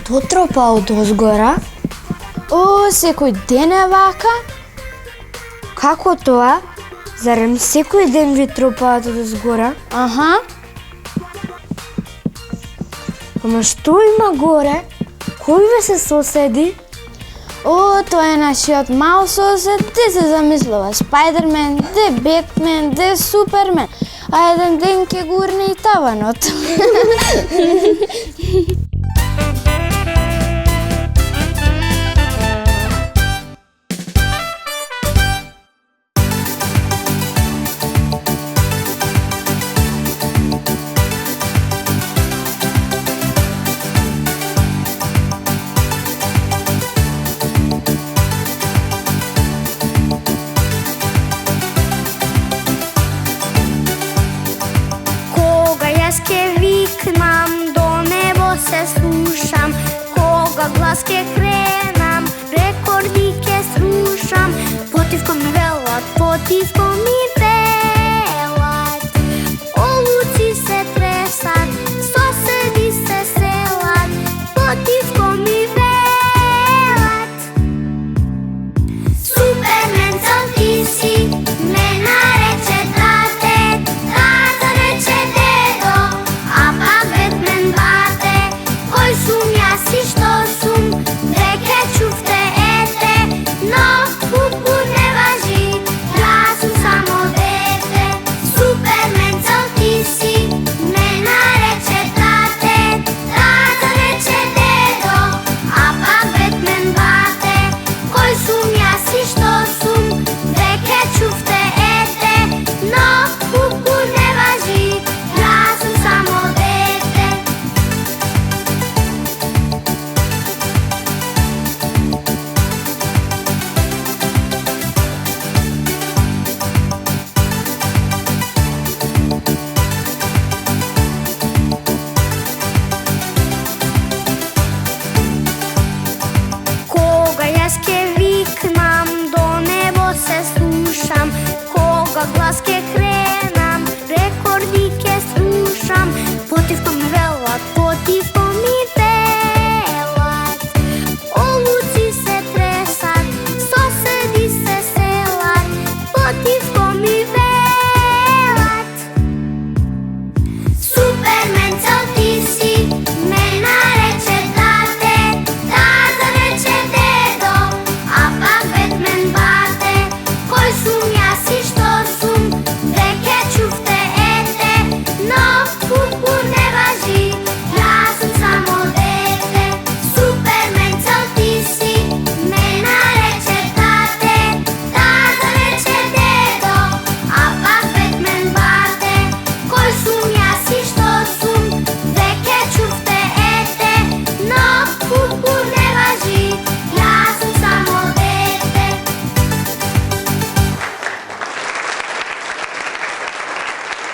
Што тропа од озгора? О, секој ден е вака? Како тоа? Зарем секој ден ви тропаат од озгора? Аха. Ама што има горе? Кој ве се соседи? О, тоа е нашиот мал сосед, де се замислува Спајдермен, де Бетмен, де Супермен, а еден ден ќе гурне и таванот. Ке викнам, до небо се слушам, кога глас ке